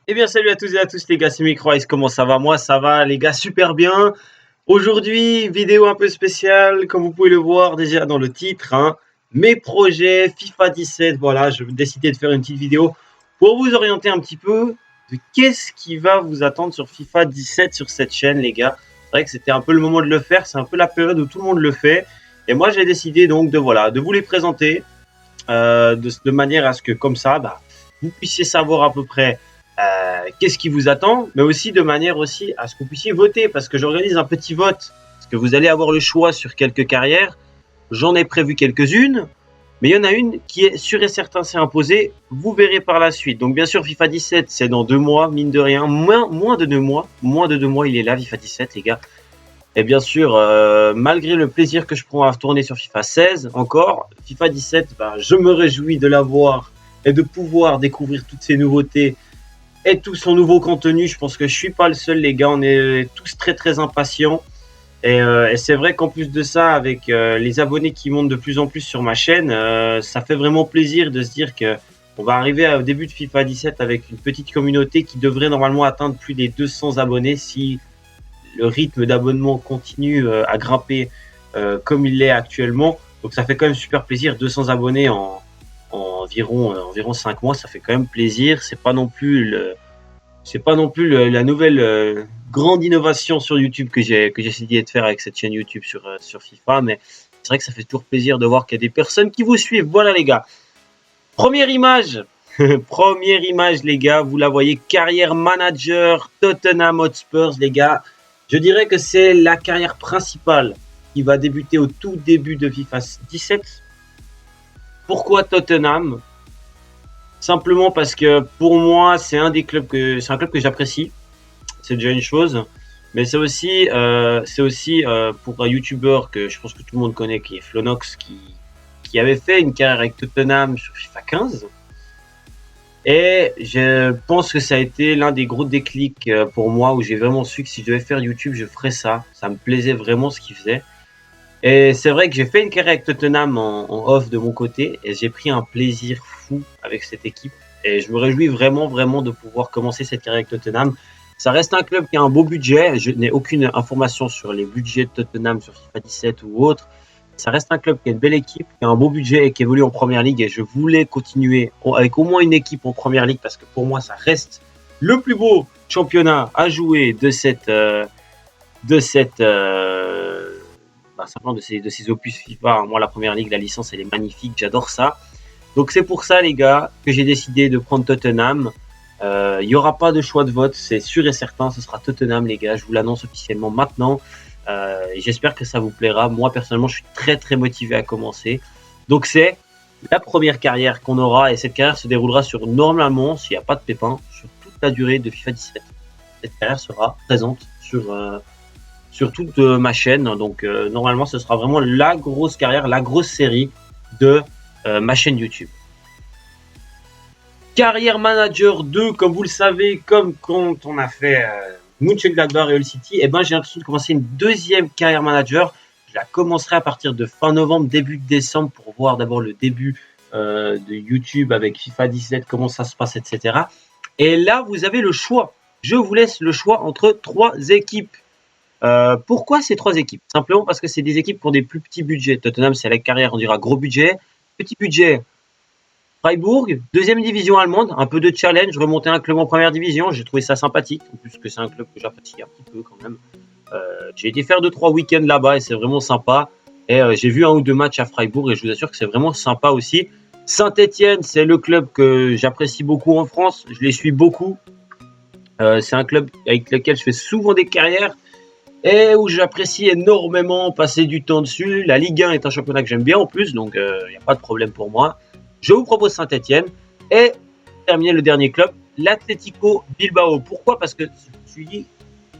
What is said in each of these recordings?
Eh bien, salut à tous et à tous les gars, c'est Microice, comment ça va? Moi, ça va les gars, super bien. Aujourd'hui, vidéo un peu spéciale, comme vous pouvez le voir déjà dans le titre, hein. Mes projets FIFA 17, voilà, je vais décider de faire une petite vidéo pour vous orienter un petit peu de qu'est-ce qui va vous attendre sur FIFA 17 sur cette chaîne, les gars. C'est vrai que c'était un peu le moment de le faire, c'est un peu la période où tout le monde le fait. Et moi, j'ai décidé donc de vous les présenter de manière à ce que comme ça, vous puissiez savoir à peu près qu'est-ce qui vous attend, mais aussi de manière aussi à ce que vous puissiez voter, parce que j'organise un petit vote, parce que vous allez avoir le choix sur quelques carrières. J'en ai prévu quelques-unes, mais il y en a une qui est sûre et certain, c'est imposé. Vous verrez par la suite. Donc bien sûr, FIFA 17, c'est dans 2 mois, mine de rien, moins de 2 mois, il est là, FIFA 17, les gars. Et bien sûr, malgré le plaisir que je prends à tourner sur FIFA 16 encore, FIFA 17, je me réjouis de l'avoir et de pouvoir découvrir toutes ces nouveautés et tout son nouveau contenu. Je pense que je suis pas le seul, les gars. On est tous très très impatients. Et c'est vrai qu'en plus de ça, avec les abonnés qui montent de plus en plus sur ma chaîne, ça fait vraiment plaisir de se dire que on va arriver au début de FIFA 17 avec une petite communauté qui devrait normalement atteindre plus des 200 abonnés si le rythme d'abonnement continue à grimper comme il l'est actuellement. Donc ça fait quand même super plaisir. 200 abonnés en environ 5 mois, ça fait quand même plaisir. C'est pas non plus la nouvelle grande innovation sur YouTube que j'ai essayé de faire avec cette chaîne YouTube sur FIFA, mais c'est vrai que ça fait toujours plaisir de voir qu'il y a des personnes qui vous suivent. Voilà les gars. Première image. Première image les gars, vous la voyez, carrière manager Tottenham Hotspur les gars. Je dirais que c'est la carrière principale qui va débuter au tout début de FIFA 17. Pourquoi Tottenham? Simplement parce que pour moi, c'est un club que j'apprécie. C'est déjà une chose. Mais c'est aussi pour un YouTuber que je pense que tout le monde connaît, qui est Flonox, qui avait fait une carrière avec Tottenham sur FIFA 15. Et je pense que ça a été l'un des gros déclics pour moi, où j'ai vraiment su que si je devais faire YouTube, je ferais ça. Ça me plaisait vraiment ce qu'il faisait. Et c'est vrai que j'ai fait une carrière avec Tottenham en off de mon côté, et j'ai pris un plaisir fou avec cette équipe. Et je me réjouis vraiment, vraiment de pouvoir commencer cette carrière avec Tottenham. Ça reste un club qui a un beau budget. Je n'ai aucune information sur les budgets de Tottenham sur FIFA 17 ou autre. Ça reste un club qui a une belle équipe, qui a un beau budget et qui évolue en première ligue. Et je voulais continuer avec au moins une équipe en première ligue, parce que pour moi, ça reste le plus beau championnat à jouer simplement de ces opus FIFA. Moi, la première ligue, la licence, elle est magnifique, j'adore ça. Donc c'est pour ça, les gars, que j'ai décidé de prendre Tottenham. Il n'y aura pas de choix de vote, c'est sûr et certain, ce sera Tottenham, les gars. Je vous l'annonce officiellement maintenant. J'espère que ça vous plaira. Moi, personnellement, je suis très très motivé à commencer. Donc c'est la première carrière qu'on aura, et cette carrière se déroulera normalement, s'il n'y a pas de pépin, sur toute la durée de FIFA 17. Cette carrière sera présente sur toute ma chaîne. Donc normalement, ce sera vraiment la grosse carrière, la grosse série de ma chaîne YouTube. Carrière Manager 2, comme vous le savez, comme quand on a fait Mönchengladbach et Hull City, j'ai l'intention de commencer une deuxième carrière manager. Je la commencerai à partir de fin novembre, début décembre, pour voir d'abord le début de YouTube avec FIFA 17, comment ça se passe, etc. Et là, vous avez le choix. Je vous laisse le choix entre 3 équipes. Pourquoi ces 3 équipes? Simplement parce que c'est des équipes qui ont des plus petits budgets. Tottenham, c'est la carrière, on dira gros budget. Petit budget, Freiburg, deuxième division allemande, un peu de challenge, remonter un club en première division, j'ai trouvé ça sympathique, en plus que c'est un club que j'apprécie un petit peu quand même. J'ai été faire 2-3 week-ends là-bas et c'est vraiment sympa. Et j'ai vu 1 ou 2 matchs à Freiburg et je vous assure que c'est vraiment sympa aussi. Saint-Etienne, c'est le club que j'apprécie beaucoup en France, je les suis beaucoup. C'est un club avec lequel je fais souvent des carrières et où j'apprécie énormément passer du temps dessus. La Ligue 1 est un championnat que j'aime bien en plus, donc il n'y a pas de problème pour moi. Je vous propose Saint-Etienne et terminer le dernier club, l'Atlético Bilbao. Pourquoi? Parce que je me suis dit,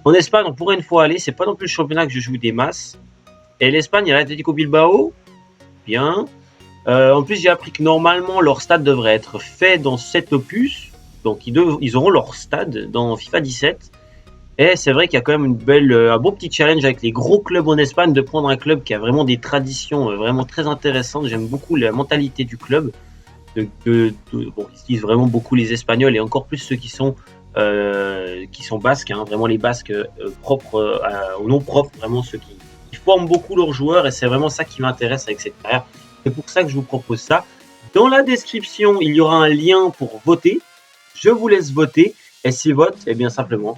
en Espagne, on pourrait une fois aller, c'est pas non plus le championnat que je joue des masses. Et l'Espagne, il y a l'Atlético Bilbao, bien. En plus, j'ai appris que normalement, leur stade devrait être fait dans cet opus. Donc, ils auront leur stade dans FIFA 17. Et c'est vrai qu'il y a quand même un bon petit challenge avec les gros clubs en Espagne, de prendre un club qui a vraiment des traditions vraiment très intéressantes. J'aime beaucoup la mentalité du club. Bon, ils utilisent vraiment beaucoup les Espagnols et encore plus ceux qui sont qui sont basques, hein, vraiment les basques propres au nom propre, vraiment ceux qui forment beaucoup leurs joueurs, et c'est vraiment ça qui m'intéresse avec cette carrière. C'est pour ça que je vous propose ça. Dans la description, il y aura un lien pour voter. Je vous laisse voter, et ces votes, eh bien simplement,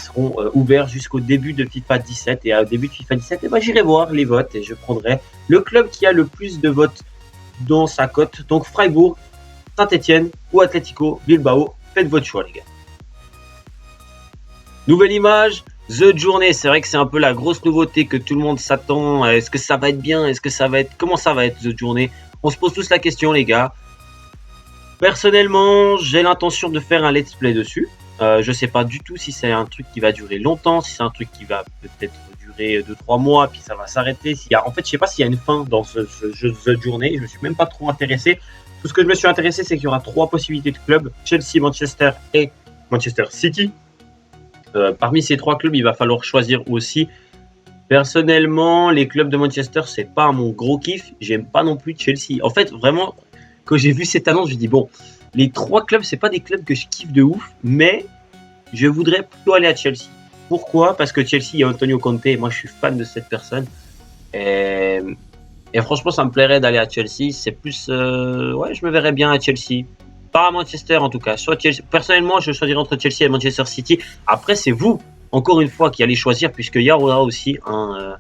seront ouverts jusqu'au début de FIFA 17, et au début de FIFA 17, eh ben, j'irai voir les votes et je prendrai le club qui a le plus de votes dans sa cote. Donc Freiburg, Saint-Etienne ou Atlético Bilbao, faites votre choix les gars. Nouvelle image, The Journey, c'est vrai que c'est un peu la grosse nouveauté que tout le monde s'attend. Est-ce que ça va être bien? Est-ce que ça va être... Comment ça va être The Journey? On se pose tous la question les gars. Personnellement, j'ai l'intention de faire un let's play dessus. Je sais pas du tout si c'est un truc qui va durer longtemps, si c'est un truc qui va peut-être durer 2-3 mois, puis ça va s'arrêter. En fait, je sais pas s'il y a une fin dans ce jeu The Journey. Je me suis même pas trop intéressé. Tout ce que je me suis intéressé, c'est qu'il y aura 3 possibilités de clubs, Chelsea, Manchester et Manchester City. Parmi ces 3 clubs, il va falloir choisir aussi. Personnellement, les clubs de Manchester, c'est pas mon gros kiff. J'aime pas non plus Chelsea. En fait, vraiment, quand j'ai vu cette annonce, je me dis bon, les 3 clubs, c'est pas des clubs que je kiffe de ouf, mais je voudrais plutôt aller à Chelsea. Pourquoi? Parce que Chelsea, il y a Antonio Conte, et moi je suis fan de cette personne. Et franchement, ça me plairait d'aller à Chelsea. C'est plus, ouais, je me verrais bien à Chelsea. Pas à Manchester en tout cas. Soit Chelsea. Personnellement, je choisirais entre Chelsea et Manchester City. Après, c'est vous, encore une fois, qui allez choisir, puisqu'il y aura aussi un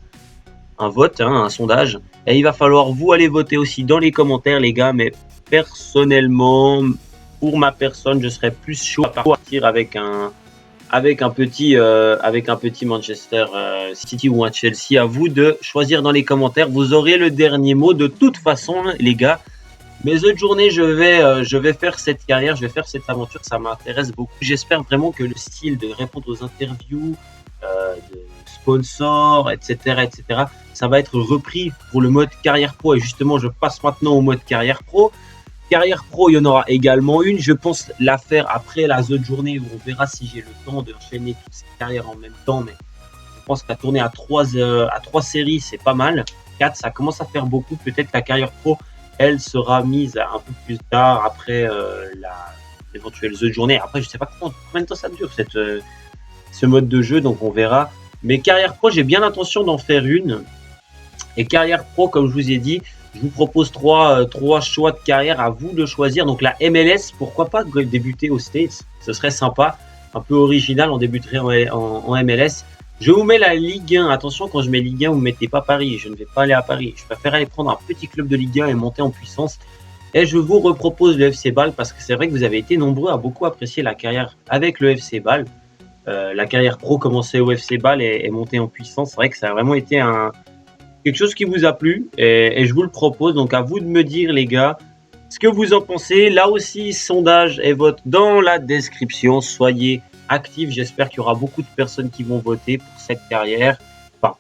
vote, hein, un sondage. Et il va falloir vous aller voter aussi dans les commentaires, les gars. Mais personnellement, pour ma personne, je serais plus chaud à partir avec un petit Manchester City ou un Chelsea. À vous de choisir dans les commentaires. Vous aurez le dernier mot de toute façon, les gars. Mais The Journey, je vais faire cette carrière, je vais faire cette aventure, ça m'intéresse beaucoup. J'espère vraiment que le style de répondre aux interviews, de sponsors, etc., ça va être repris pour le mode carrière pro. Et justement, je passe maintenant au mode carrière pro. Carrière pro, il y en aura également une. Je pense la faire après la The Journey, où on verra si j'ai le temps d'enchaîner toutes ces carrières en même temps. Mais je pense qu'à tourner à 3 séries, c'est pas mal. 4, ça commence à faire beaucoup. Peut-être la carrière pro, elle sera mise un peu plus tard après l'éventuelle The Journée. Après, je sais pas combien de temps ça dure ce mode de jeu, donc on verra. Mais carrière pro, j'ai bien l'intention d'en faire une. Et carrière pro, comme je vous ai dit, je vous propose 3 choix de carrière à vous de choisir. Donc la MLS, pourquoi pas débuter aux States? Ce serait sympa, un peu original, on débuterait en MLS. Je vous mets la Ligue 1. Attention, quand je mets Ligue 1, vous ne mettez pas Paris. Je ne vais pas aller à Paris. Je préfère aller prendre un petit club de Ligue 1 et monter en puissance. Et je vous repropose le FC Bâle parce que c'est vrai que vous avez été nombreux à beaucoup apprécier la carrière avec le FC Bâle. La carrière pro commencée au FC Bâle et montée en puissance. C'est vrai que ça a vraiment été quelque chose qui vous a plu et je vous le propose. Donc à vous de me dire, les gars, ce que vous en pensez. Là aussi, sondage et vote dans la description. Soyez actifs. J'espère qu'il y aura beaucoup de personnes qui vont voter pour cette carrière, enfin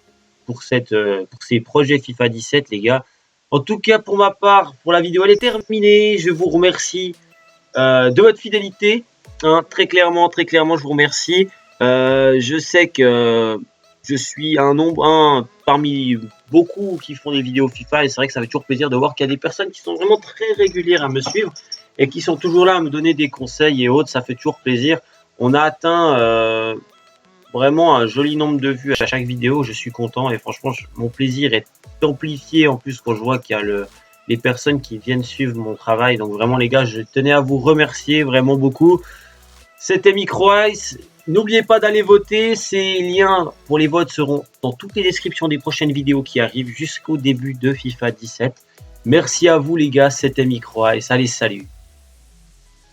pour ces projets FIFA 17, les gars. En tout cas, pour ma part, pour la vidéo, elle est terminée. Je vous remercie de votre fidélité. Hein, très clairement, je vous remercie. Je sais que je suis un parmi beaucoup qui font des vidéos FIFA et c'est vrai que ça fait toujours plaisir de voir qu'il y a des personnes qui sont vraiment très régulières à me suivre et qui sont toujours là à me donner des conseils et autres. Ça fait toujours plaisir. On a atteint vraiment un joli nombre de vues à chaque vidéo. Je suis content et franchement, mon plaisir est amplifié en plus quand je vois qu'il y a les personnes qui viennent suivre mon travail. Donc vraiment, les gars, je tenais à vous remercier vraiment beaucoup. C'était MicroIce. N'oubliez pas d'aller voter. Ces liens pour les votes seront dans toutes les descriptions des prochaines vidéos qui arrivent jusqu'au début de FIFA 17. Merci à vous, les gars. C'était MicroIce. Allez, salut.